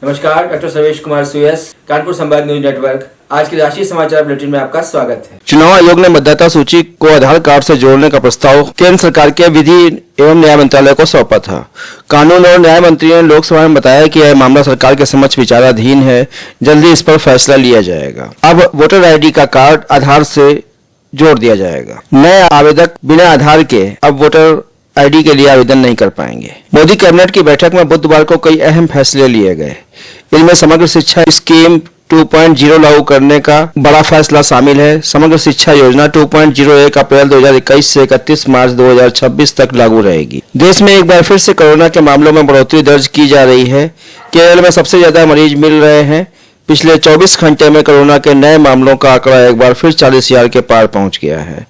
नमस्कार, डॉक्टर सर्वेश कुमार सुयस, कानपुर संवाद news network. आज के राष्ट्रीय समाचार बुलेटिन में आपका स्वागत है। चुनाव आयोग ने मतदाता सूची को आधार कार्ड से जोड़ने का प्रस्ताव केंद्र सरकार के विधि एवं न्याय मंत्रालय को सौंपा था। कानून और न्याय मंत्री ने लोकसभा में बताया कि यह मामला सरकार के समक्ष विचाराधीन है, जल्दी इस पर फैसला लिया जाएगा। अब वोटर आईडी का कार्ड आधार से जोड़ दिया जाएगा। नए आवेदक बिना आधार के अब वोटर आईडी के लिए आवेदन नहीं कर पाएंगे। मोदी कैबिनेट की बैठक में बुधवार को कई अहम फैसले लिए गए। इनमें समग्र शिक्षा स्कीम 2.0 लागू करने का बड़ा फैसला शामिल है। समग्र शिक्षा योजना 2.01 अप्रैल 2021 से 31 मार्च 2026 तक लागू रहेगी। देश में एक बार फिर से कोरोना के मामलों में बढ़ोतरी दर्ज की जा रही है। केरल में सबसे ज्यादा मरीज मिल रहे हैं। पिछले 24 घंटे में कोरोना के नए मामलों का आंकड़ा एक बार फिर 40,000 के पार पहुंच गया है।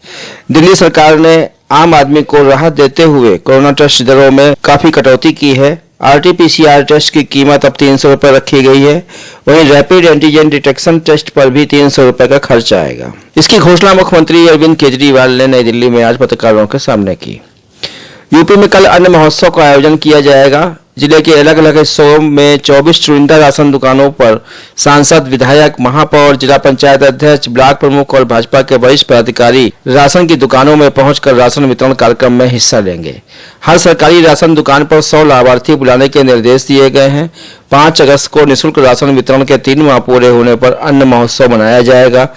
दिल्ली सरकार ने आम आदमी को राहत देते हुए कोरोना टेस्ट दरों में काफी कटौती की है। RT-PCR टेस्ट की कीमत अब 300 रुपए रखी गई है। वहीं रैपिड एंटीजन डिटेक्शन टेस्ट पर भी 300 रुपए का खर्च आएगा। इसकी घोषणा मुख्यमंत्री अरविंद केजरीवाल ने नई दिल्ली में आज पत्रकारों के सामने की। यूपी में कल अन्न महोत्सव का आयोजन किया जाएगा। जिले के अलग अलग हिस्सों में 24 चुनिंदा राशन दुकानों पर सांसद, विधायक, महापौर, जिला पंचायत अध्यक्ष, ब्लॉक प्रमुख और भाजपा के वरिष्ठ पदाधिकारी राशन की दुकानों में पहुंचकर राशन वितरण कार्यक्रम में हिस्सा लेंगे। हर सरकारी राशन दुकान पर 100 लाभार्थी बुलाने के निर्देश दिए गए हैं। 5 अगस्त को निःशुल्क राशन वितरण के 3 माह पूरे होने पर अन्न महोत्सव मनाया जाएगा।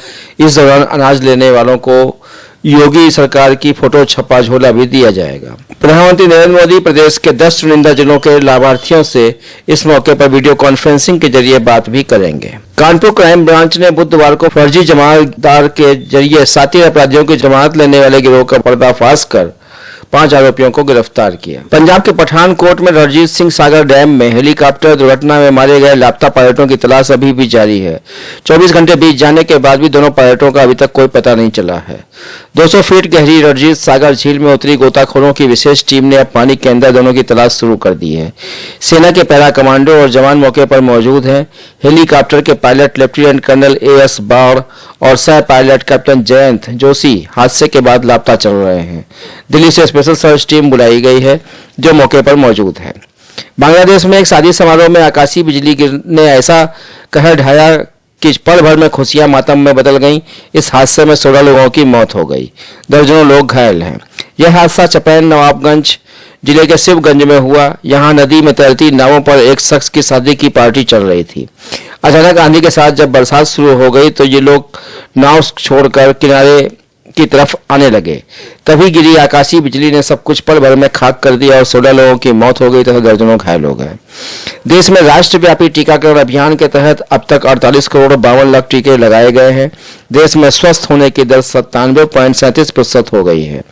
इस दौरान अनाज लेने वालों को योगी सरकार की फोटो छपा झोला भी दिया जाएगा। प्रधानमंत्री नरेंद्र मोदी प्रदेश के 10 चुनिंदा जिलों के लाभार्थियों से इस मौके पर वीडियो कॉन्फ्रेंसिंग के जरिए बात भी करेंगे। कानपुर क्राइम ब्रांच ने बुधवार को फर्जी जमानतदार के जरिए 7 अपराधियों की जमानत लेने वाले गिरोह का पर्दाफाश कर 5 आरोपियों को गिरफ्तार किया। पंजाब के पठानकोट में रणजीत सिंह सागर डैम में हेलीकॉप्टर दुर्घटना में मारे गए लापता पायलटों की तलाश अभी भी जारी है। 24 घंटे बीत जाने के बाद भी दोनों पायलटों का अभी तक कोई पता नहीं चला है। 200 फीट गहरी रणजीत सागर झील में उतरी गोताखोरों की विशेष टीम ने अब पानी के अंदर दोनों की तलाश शुरू कर दी है। सेना के पैरा कमांडो और जवान मौके पर मौजूद हैं। हेलीकॉप्टर के पायलट लेफ्टिनेंट कर्नल AS बाड़ और सह पायलट कैप्टन जयंत जोशी हादसे के बाद लापता चल रहे हैं। दिल्ली से स्पेशल सर्च टीम बुलाई गई है जो मौके पर मौजूद है। बांग्लादेश में एक शादी समारोह में आकाशीय बिजली गिरने ऐसा कहर ढाया कि पल भर में खुशियां मातम में बदल गईं। इस हादसे में 16 लोगों की मौत हो गई, दर्जनों लोग घायल हैं। यह हादसा चपैन नवाबगंज जिले के शिवगंज में हुआ। यहां नदी में तैरती नावों पर एक शख्स की शादी की पार्टी चल रही थी। अचानक आंधी के साथ जब बरसात शुरू हो गई तो ये लोग नाव छोड़कर किनारे की तरफ आने लगे। तभी गिरी आकाशीय बिजली ने सब कुछ पल भर में खाक कर दिया और 16 लोगों की मौत हो गई तथा दर्जनों घायल हो गए। देश में राष्ट्रव्यापी टीकाकरण अभियान के तहत अब तक 48 करोड़ 52 लाख टीके लगाए गए हैं। देश में स्वस्थ होने की दर 97.37% हो गई है।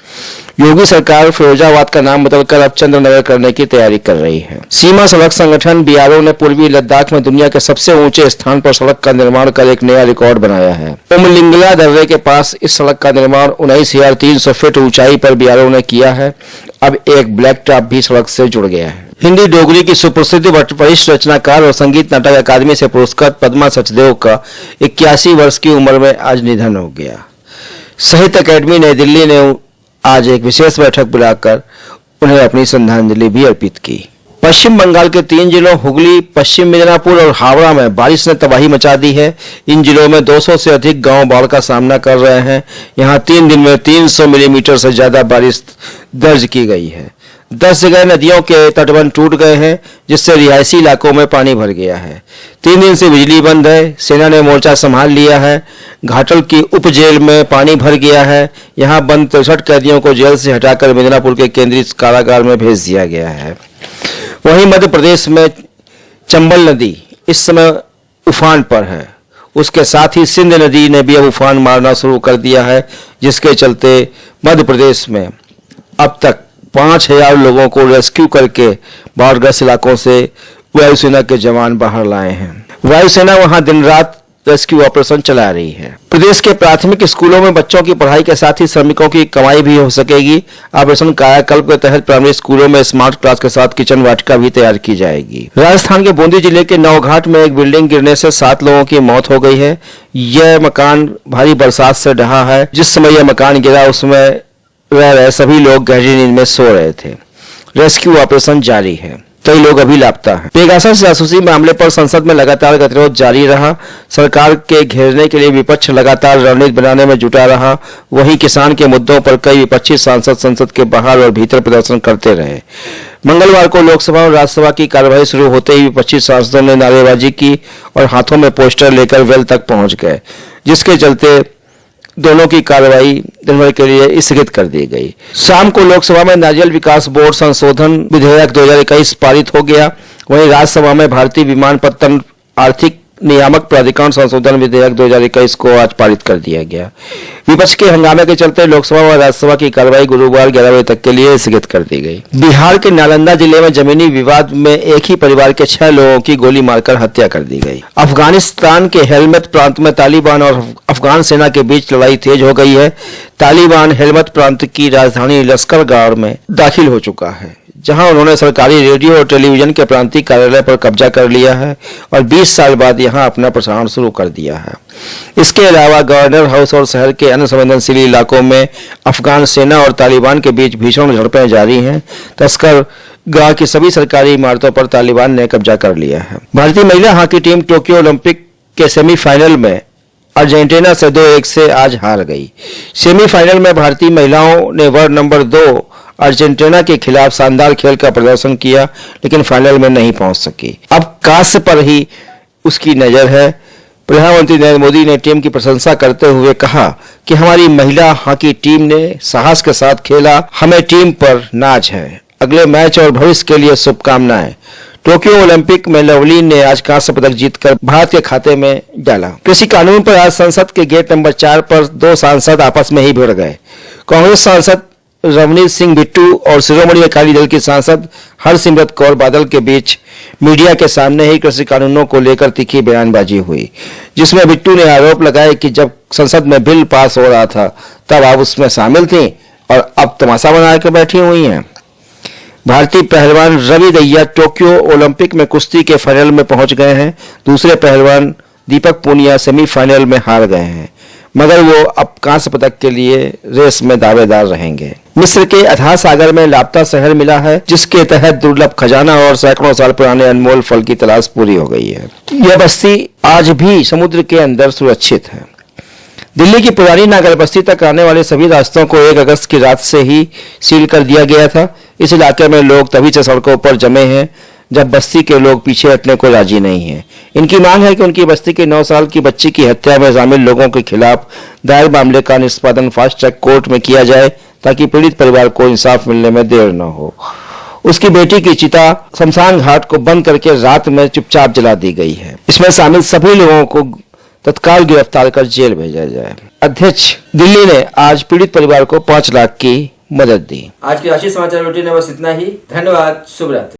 योगी सरकार फिरोजाबाद का नाम बदलकर अब चंद्रनगर करने की तैयारी कर रही है। सीमा सड़क संगठन BRO ने पूर्वी लद्दाख में दुनिया के सबसे ऊंचे स्थान पर सड़क का निर्माण कर एक नया रिकॉर्ड बनाया है। उमलिंगला दर्रे के पास इस सड़क का निर्माण 19,300 फीट ऊंचाई पर BRO ने किया है। अब एक ब्लैक टॉप भी सड़क से जुड़ गया है। हिंदी डोगरी की सुप्रसिद्ध वरिष्ठ रचनाकार और संगीत नाटक अकादमी से पुरस्कृत पद्मा सचदेव का 81 वर्ष की उम्र में आज निधन हो गया। साहित्य अकादमी नई दिल्ली ने आज एक विशेष बैठक बुलाकर उन्हें अपनी श्रद्धांजलि भी अर्पित की। पश्चिम बंगाल के 3 जिलों हुगली, पश्चिम मिदनापुर और हावड़ा में बारिश ने तबाही मचा दी है। इन जिलों में 200 से अधिक गांव बाढ़ का सामना कर रहे हैं। यहां 3 दिन में 300 मिलीमीटर से ज्यादा बारिश दर्ज की गई है। 10 जगह नदियों के तटबंध टूट गए हैं, जिससे रिहायशी इलाकों में पानी भर गया है। 3 दिन से बिजली बंद है। सेना ने मोर्चा संभाल लिया है। घाटल की उप जेल में पानी भर गया है। यहां बंद 63 कैदियों को जेल से हटाकर मिदनापुर के केंद्रीय कारागार में भेज दिया गया है। वहीं मध्य प्रदेश में चंबल नदी इस समय उफान पर है। उसके साथ ही सिंध नदी ने भी अब उफान मारना शुरू कर दिया है, जिसके चलते मध्य प्रदेश में अब तक 5,000 लोगों को रेस्क्यू करके बाढ़ग्रस्त इलाकों से वायुसेना के जवान बाहर लाए हैं। वायुसेना वहां दिन रात रेस्क्यू ऑपरेशन चला रही है। प्रदेश के प्राथमिक स्कूलों में बच्चों की पढ़ाई के साथ ही श्रमिकों की कमाई भी हो सकेगी। ऑपरेशन कायाकल्प के तहत प्राइमरी स्कूलों में स्मार्ट क्लास के साथ किचन वाटिका भी तैयार की जाएगी। राजस्थान के बूंदी जिले के नौघाट में एक बिल्डिंग गिरने से 7 लोगों की मौत हो गई है। यह मकान भारी बरसात से ढहा है। जिस समय यह मकान गिरा उसमें रह रहे सभी लोग गहरी नींद में सो रहे थे। रेस्क्यू ऑपरेशन जारी है। कई लोग अभी लापता हैं। पेगासस जासूसी मामले पर संसद में लगातार गतिरोध जारी रहा। सरकार के घेरने के लिए विपक्ष लगातार रणनीति बनाने में जुटा रहा। वहीं किसान के मुद्दों पर कई विपक्षी सांसद संसद के बाहर और भीतर प्रदर्शन करते रहे। मंगलवार को लोकसभा और राज्यसभा की कार्यवाही शुरू होते ही विपक्षी सांसदों ने नारेबाजी की और हाथों में पोस्टर लेकर वेल तक पहुंच गए, जिसके चलते दोनों की कार्रवाई दिन भर के लिए स्थगित कर दी गई। शाम को लोकसभा में नारियल विकास बोर्ड संशोधन विधेयक 2021 पारित हो गया। वहीं राज्यसभा में भारतीय विमानपत्तन आर्थिक नियामक प्राधिकरण संशोधन विधेयक 2021 को आज पारित कर दिया गया। विपक्ष के हंगामे के चलते लोकसभा और राज्यसभा की कार्रवाई गुरुवार 11 बजे तक के लिए स्थगित कर दी गई। बिहार के नालंदा जिले में जमीनी विवाद में एक ही परिवार के 6 लोगों की गोली मारकर हत्या कर दी गई। अफगानिस्तान के हेलमत प्रांत में तालिबान और अफगान सेना के बीच लड़ाई तेज हो गई है। तालिबान हेलमत प्रांत की राजधानी लश्करगाह में दाखिल हो चुका है, जहां उन्होंने सरकारी रेडियो और टेलीविजन के प्रांतीय कार्यालय पर कब्जा कर लिया है और 20 साल बाद यहां अपना प्रसारण शुरू कर दिया है। इसके अलावा गवर्नर हाउस और शहर के अन्य संवेदनशील इलाकों में अफगान सेना और तालिबान के बीच भीषण झड़पें जारी हैं। तस्कर गाह की सभी सरकारी इमारतों पर तालिबान ने कब्जा कर लिया है। भारतीय महिला हॉकी टीम टोक्यो ओलंपिक के सेमीफाइनल में अर्जेंटीना से 2-1 से आज हार गई। सेमीफाइनल में भारतीय महिलाओं ने वर्ग नंबर 2 अर्जेंटीना के खिलाफ शानदार खेल का प्रदर्शन किया, लेकिन फाइनल में नहीं पहुंच सकी। अब कांस्य पर ही उसकी नजर है। प्रधानमंत्री नरेंद्र मोदी ने टीम की प्रशंसा करते हुए कहा कि हमारी महिला हॉकी टीम ने साहस के साथ खेला, हमें टीम पर नाज है। अगले मैच और भविष्य के लिए शुभकामनाएं। टोक्यो ओलंपिक में लवलीन ने आज कांस्य पदक जीतकर भारत के खाते में डाला। कृषि कानून पर आज संसद के गेट नंबर 4 पर 2 सांसद आपस में ही भिड़ गए। कांग्रेस सांसद रवनीत सिंह बिट्टू और शिरोमणि अकाली दल की सांसद हरसिमरत कौर बादल के बीच मीडिया के सामने ही कृषि कानूनों को लेकर तीखी बयानबाजी हुई, जिसमें बिट्टू ने आरोप लगाया कि जब संसद में बिल पास हो रहा था तब आप उसमें शामिल थीं और अब तमाशा बनाकर बैठी हुई हैं। भारतीय पहलवान रवि दहिया टोक्यो ओलंपिक में कुश्ती के फाइनल में पहुंच गए हैं। दूसरे पहलवान दीपक पूनिया सेमीफाइनल में हार गए हैं, मगर वो अब कांस्य पदक के लिए रेस में दावेदार रहेंगे। मिस्र के अथाह सागर में लापता शहर मिला है, जिसके तहत दुर्लभ खजाना और सैकड़ों साल पुराने अनमोल फल की तलाश पूरी हो गई है। यह बस्ती आज भी समुद्र के अंदर सुरक्षित है। दिल्ली की पुरानी नागर बस्ती तक आने वाले सभी रास्तों को 1 अगस्त की रात से ही सील कर दिया गया था। इस इलाके में लोग तभी से सड़कों पर जमे हैं जब बस्ती के लोग पीछे हटने को राजी नहीं हैं। इनकी मांग है कि उनकी बस्ती के 9 साल की बच्ची की हत्या में शामिल लोगों के खिलाफ दायर मामले का निष्पादन फास्ट ट्रैक कोर्ट में किया जाए, ताकि पीड़ित परिवार को इंसाफ मिलने में देर न हो। उसकी बेटी की चिता शमशान घाट को बंद करके रात में चुपचाप जला दी गई है। इसमें शामिल सभी लोगों को तत्काल गिरफ्तार कर जेल भेजा जाए। अध्यक्ष दिल्ली ने आज पीड़ित परिवार को 5 लाख की मदद दी। आज की राष्ट्रीय समाचार बुलेटिन में बस इतना ही। धन्यवाद। शुभ रात्रि।